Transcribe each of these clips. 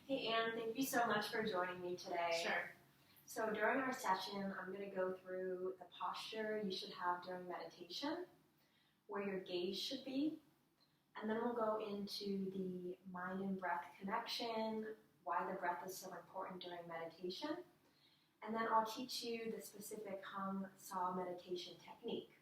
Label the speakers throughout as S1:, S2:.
S1: Hey Anne, thank you so much for joining me today.
S2: Sure.
S1: So during our session, I'm going to go through the posture you should have during meditation, where your gaze should be, and then we'll go into the mind and breath connection, why the breath is so important during meditation, and then I'll teach you the specific Hong-Sau meditation technique.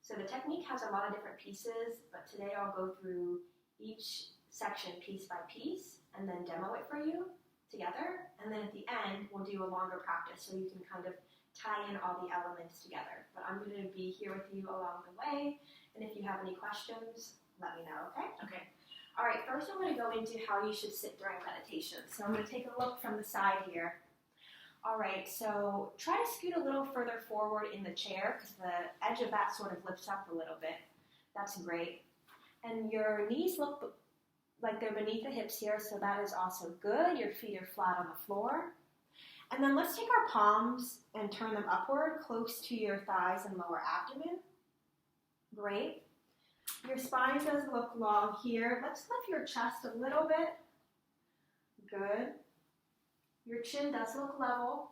S1: So the technique has a lot of different pieces, but today I'll go through each section piece by piece and then demo it for you together, and then at the end we'll do a longer practice so you can kind of tie in all the elements together. But I'm going to be here with you along the way, and if you have any questions, let me know, okay?
S2: Okay.
S1: All right, first I'm going to go into how you should sit during meditation. So I'm going to take a look from the side here. All right, so try to scoot a little further forward in the chair because the edge of that sort of lifts up a little bit. That's great. And your knees look like they're beneath the hips here, so that is also good. Your feet are flat on the floor. And then let's take our palms and turn them upward, close to your thighs and lower abdomen. Great. Your spine does look long here. Let's lift your chest a little bit. Good. Your chin does look level.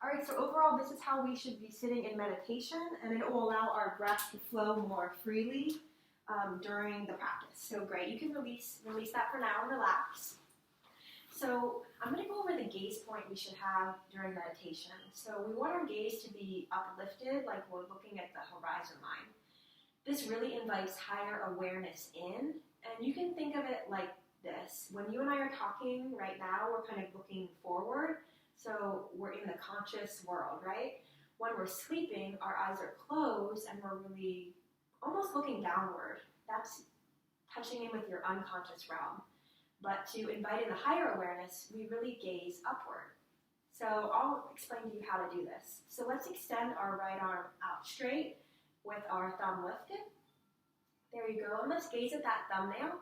S1: All right, so overall, this is how we should be sitting in meditation, and it will allow our breath to flow more freely during the practice. So great, you can release that for now and relax. So I'm going to go over the gaze point we should have during meditation. So we want our gaze to be uplifted, like we're looking at the horizon line. This really invites higher awareness in, and you can think of it like this. When you and I are talking right now, we're kind of looking forward, so we're in the conscious world, right? When we're sleeping, our eyes are closed and we're really almost looking downward. That's touching in with your unconscious realm. But to invite in the higher awareness, we really gaze upward. So I'll explain to you how to do this. So let's extend our right arm out straight with our thumb lifted. There you go, and let's gaze at that thumbnail.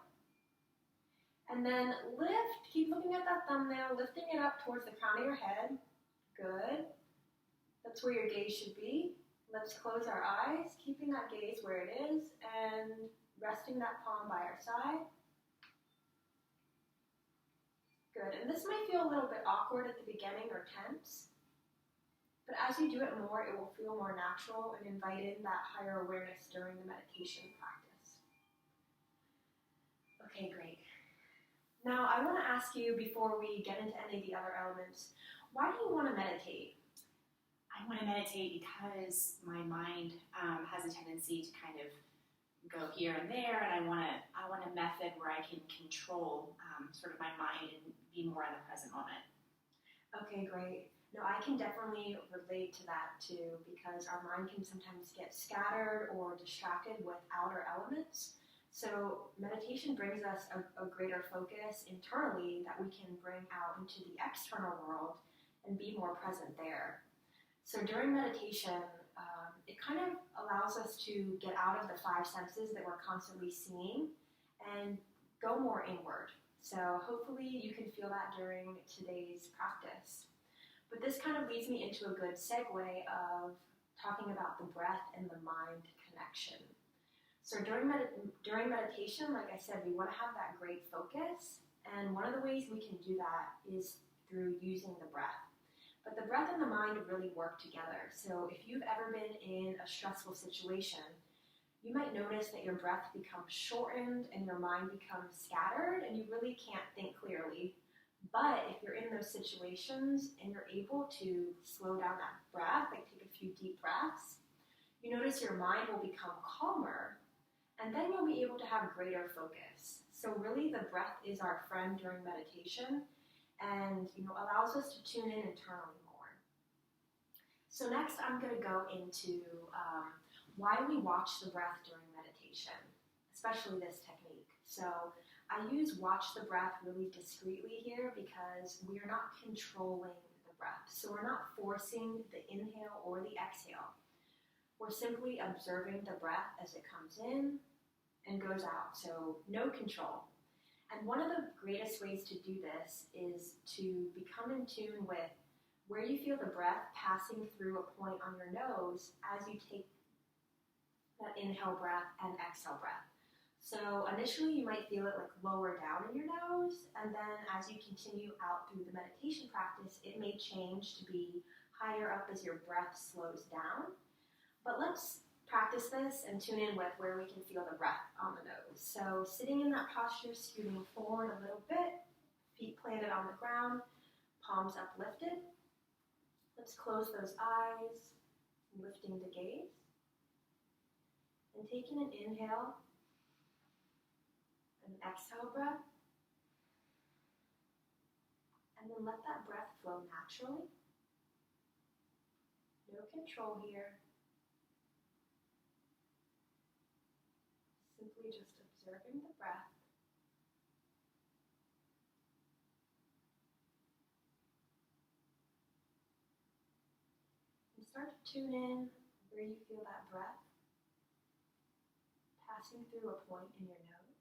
S1: And then lift, keep looking at that thumbnail, lifting it up towards the crown of your head. Good. That's where your gaze should be. Let's close our eyes, keeping that gaze where it is, and resting that palm by our side. Good, and this might feel a little bit awkward at the beginning or tense, but as you do it more, it will feel more natural and invite in that higher awareness during the meditation practice. Okay, great. Now, I want to ask you, before we get into any of the other elements, why do you want to meditate?
S2: I want to meditate because my mind has a tendency to kind of go here and there, and I want a method where I can control sort of my mind and be more in the present moment.
S1: Okay, great. No, I can definitely relate to that too, because our mind can sometimes get scattered or distracted with outer elements. So meditation brings us a greater focus internally that we can bring out into the external world and be more present there. So during meditation, it kind of allows us to get out of the five senses that we're constantly seeing and go more inward. So hopefully you can feel that during today's practice. But this kind of leads me into a good segue of talking about the breath and the mind connection. So during meditation, like I said, we want to have that great focus, and one of the ways we can do that is through using the breath. But the breath and the mind really work together. So if you've ever been in a stressful situation, you might notice that your breath becomes shortened and your mind becomes scattered, and you really can't think clearly. But if you're in those situations and you're able to slow down that breath, like take a few deep breaths, you notice your mind will become calmer, and then you'll be able to have greater focus. So really the breath is our friend during meditation, and allows us to tune in internally more. So next I'm going to go into why we watch the breath during meditation, especially this technique. So I use watch the breath really discreetly here because we are not controlling the breath. So we're not forcing the inhale or the exhale. We're simply observing the breath as it comes in and goes out, so no control. And one of the greatest ways to do this is to become in tune with where you feel the breath passing through a point on your nose as you take that inhale breath and exhale breath. So initially you might feel it like lower down in your nose, and then as you continue out through the meditation practice, it may change to be higher up as your breath slows down. But let's practice this and tune in with where we can feel the breath on the nose. So sitting in that posture, scooting forward a little bit, feet planted on the ground, palms uplifted. Let's close those eyes, lifting the gaze. And taking an inhale, and an exhale breath. And then let that breath flow naturally. No control here. Simply just observing the breath. And start to tune in where you feel that breath passing through a point in your nose.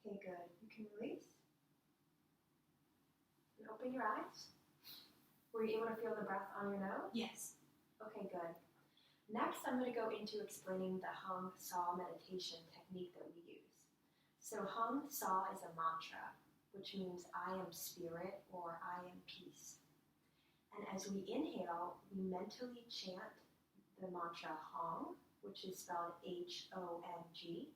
S1: Okay, good. You can release. And open your eyes. Were you able to feel the breath on your nose?
S2: Yes.
S1: Okay, good. Next, I'm going to go into explaining the Hong-Sau meditation technique that we use. So Hong-Sau is a mantra, which means I am spirit or I am peace. And as we inhale, we mentally chant the mantra Hong, which is spelled H-O-N-G.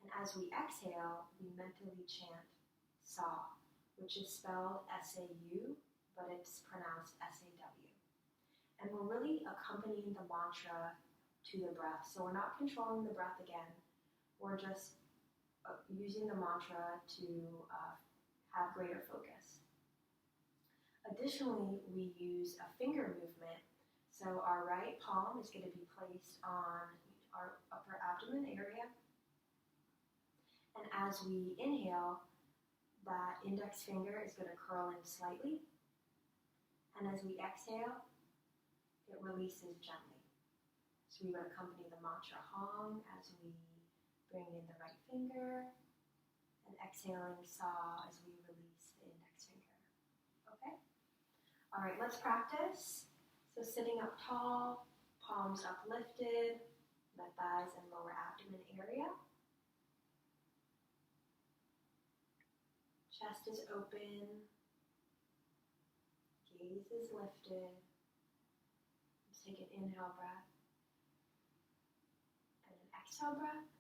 S1: And as we exhale, we mentally chant Sa, which is spelled S-A-U, but it's pronounced S-A-W. And we're really accompanying the mantra to the breath. So we're not controlling the breath again. We're just using the mantra to have greater focus. Additionally, we use a finger movement. So our right palm is going to be placed on our upper abdomen area. And as we inhale, that index finger is going to curl in slightly. And as we exhale, it releases gently. So we would accompany the mantra Hong as we bring in the right finger, and exhaling Sa as we release the index finger. Okay? All right, let's practice. So sitting up tall, palms uplifted, the thighs and lower abdomen area. Chest is open, gaze is lifted. Let's take an inhale breath and an exhale breath.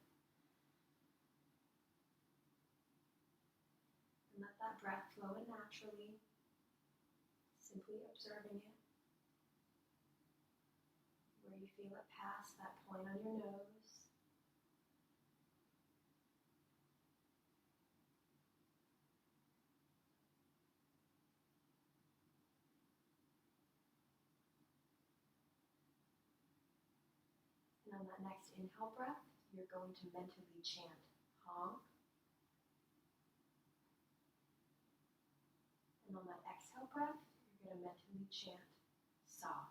S1: And let that breath flow in naturally, simply observing it. Where you feel it pass that point on your nose. And on that next inhale breath, you're going to mentally chant Hong. And on that exhale breath, you're going to mentally chant Sa.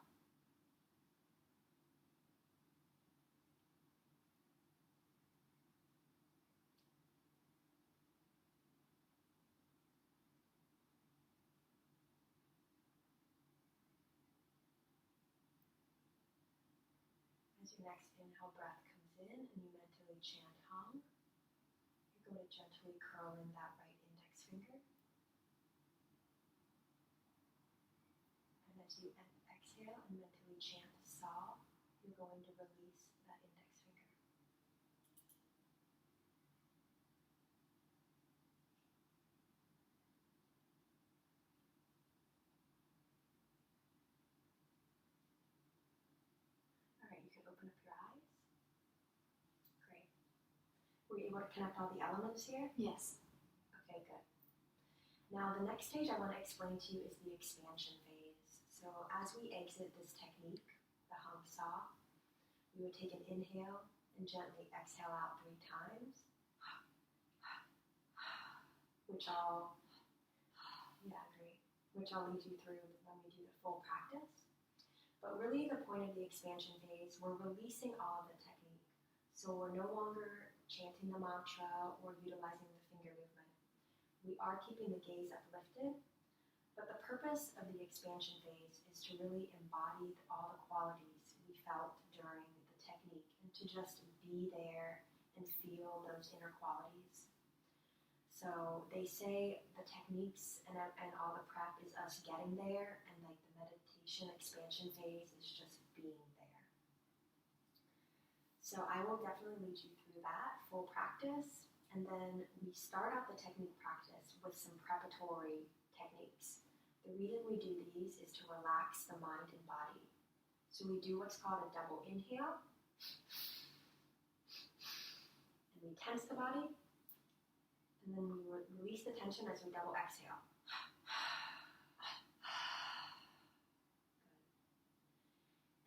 S1: As your next inhale breath comes in and you mentally chant Hong, you're going to gently curl in that right index finger. And as you exhale and mentally chant Sa, you're going to release that index finger. All right, you can open up your eyes. Great. Were you able to connect all the elements here?
S2: Yes.
S1: Okay, good. Now the next stage I want to explain to you is the expansion phase. So as we exit this technique, the Hong-Sau, we would take an inhale and gently exhale out 3 times, which I'll lead you through when we do the full practice. But really the point of the expansion phase, we're releasing all of the technique. So we're no longer chanting the mantra or utilizing the finger movement. We are keeping the gaze uplifted, but the purpose of the expansion phase is to really embody all the qualities we felt during the technique and to just be there and feel those inner qualities. So they say the techniques and all the prep is us getting there, and like the meditation expansion phase is just being there. So I will definitely lead you through that full practice, and then we start out the technique practice with some preparatory techniques. The reason we do these is to relax the mind and body. So we do what's called a double inhale, and we tense the body, and then we release the tension as we double exhale.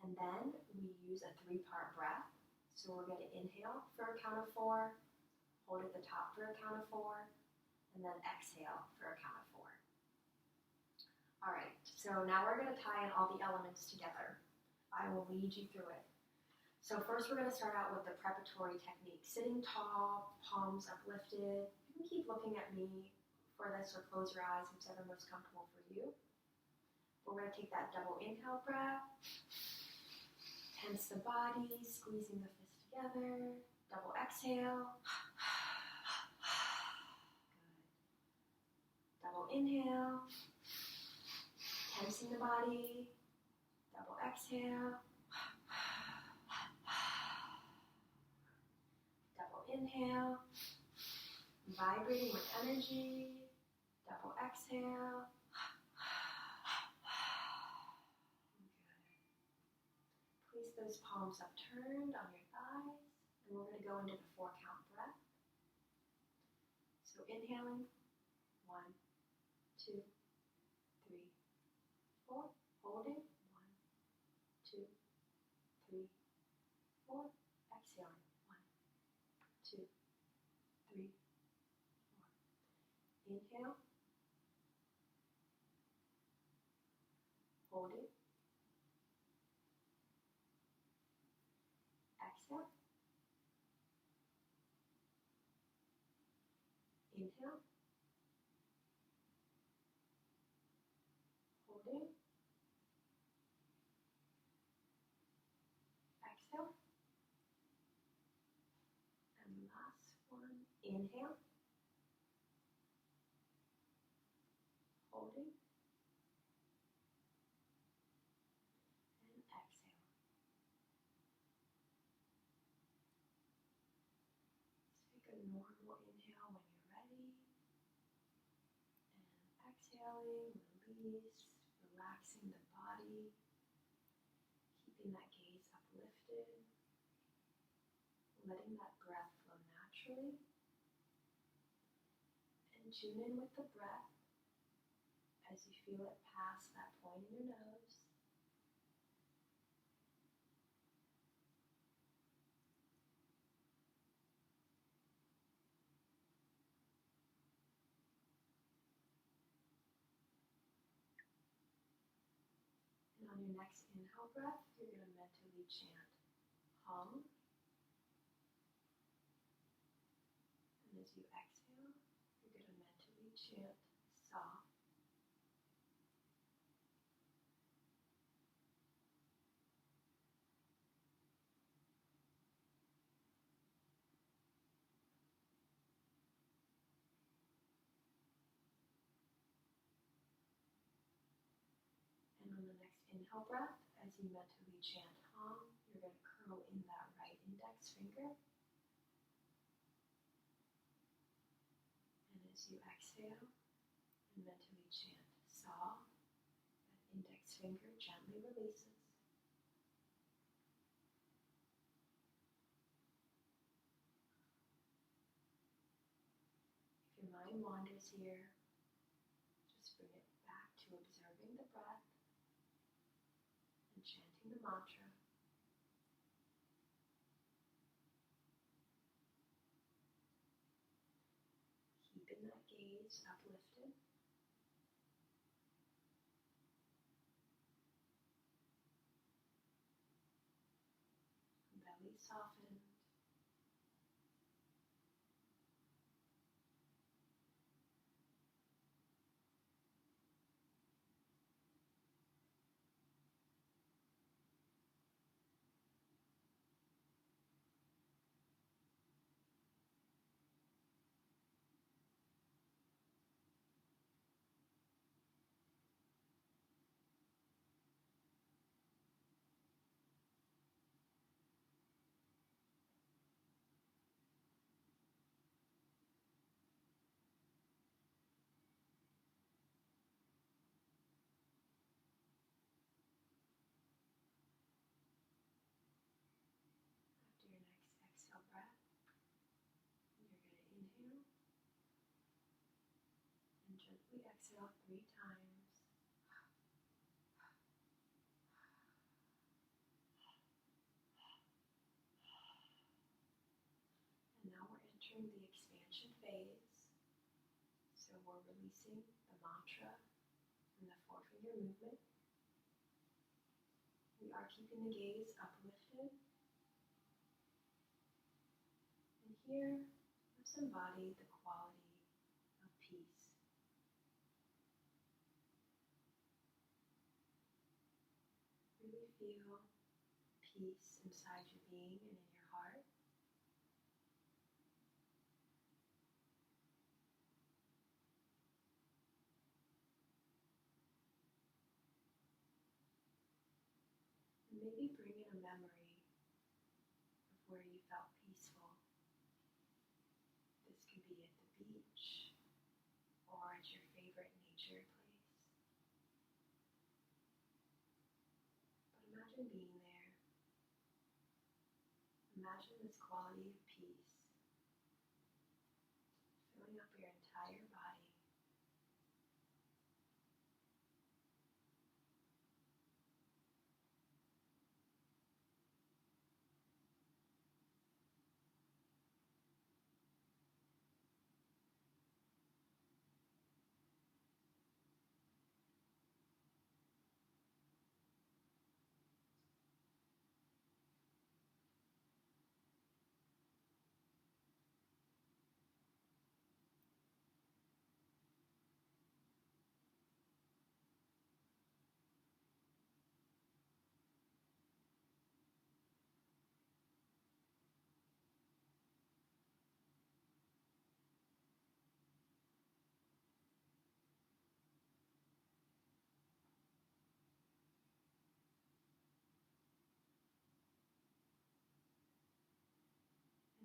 S1: And then we use a 3-part breath. So we're going to inhale for a count of 4, hold at the top for a count of 4, and then exhale for a count of 4. All right, so now we're going to tie in all the elements together. I will lead you through it. So first we're going to start out with the preparatory technique. Sitting tall, palms uplifted. You can keep looking at me for this or close your eyes, whichever most comfortable for you. We're going to take that double inhale breath. Tense the body, squeezing the fists together. Double exhale. Good. Double inhale. Tensing the body. Double exhale. Double inhale. Vibrating with energy. Double exhale. Place those palms upturned on your thighs, and we're going to go into the 4-count breath. So inhaling, 1, 2, 3, 4. Holding, 1, 2, 3, 4. Exhaling, 1, 2, 3, 4. Inhale, holding. Exhale. Inhale. Holding. Exhale. And last one. Inhale. Holding. And exhale. Take a normal inhale when you're ready. And exhaling, release, relaxing the body, keeping that gaze uplifted, letting that breath flow naturally. And tune in with the breath as you feel it pass that point in your nose. And on your next inhale breath, you're going to mentally chant Hum. And as you exhale, you're going to mentally chant Sa. And on the next inhale breath, as you mentally chant Hum, you're going to curl in that right index finger. And as you exhale and mentally chant Sa, that index finger gently releases. If your mind wanders here, just bring it back to observing the breath and chanting the mantra. Keeping that gaze uplifted. Belly softened. Gently exhale 3 times. And now we're entering the expansion phase. So we're releasing the mantra from the 4-finger movement. We are keeping the gaze uplifted. And here, let's embody the quality of peace. Really feel peace inside your being and in your heart. And maybe bring in a memory of where you felt peaceful. This could be at the beach or at your favorite nature place. But imagine being there. Imagine this quality of peace filling up your entire body.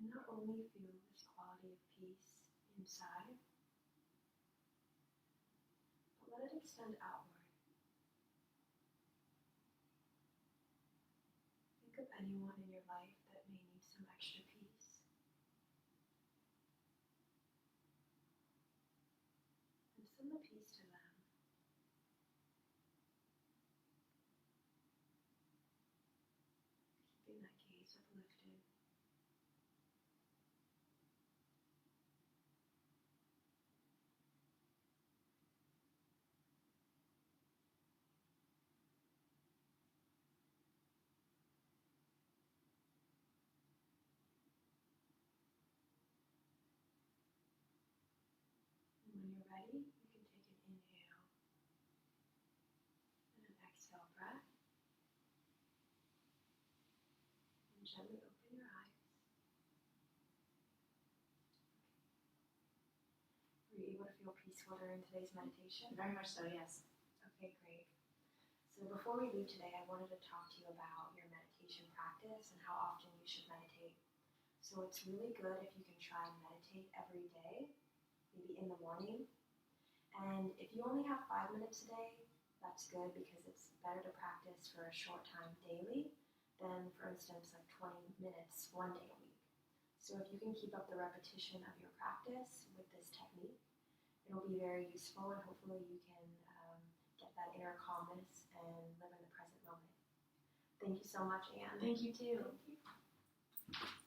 S1: And not only feel this quality of peace inside, but let it extend outward. Think of anyone in your life that may need some extra peace. And send the peace to them. Keeping that gaze uplifted. And when you're ready, you can take an inhale and an exhale breath. And gently open your eyes. Were you able to feel peaceful during today's meditation?
S2: Very much so, yes.
S1: Okay, great. So before we leave today, I wanted to talk to you about your meditation practice and how often you should meditate. So it's really good if you can try and meditate every day, maybe in the morning. And if you only have 5 minutes a day, that's good because it's better to practice for a short time daily than, for instance, like 20 minutes one day a week. So if you can keep up the repetition of your practice with this technique, it'll be very useful and hopefully you can get that inner calmness and live in the present moment. Thank you so much, Anne.
S2: Thank you too.
S1: Thank you.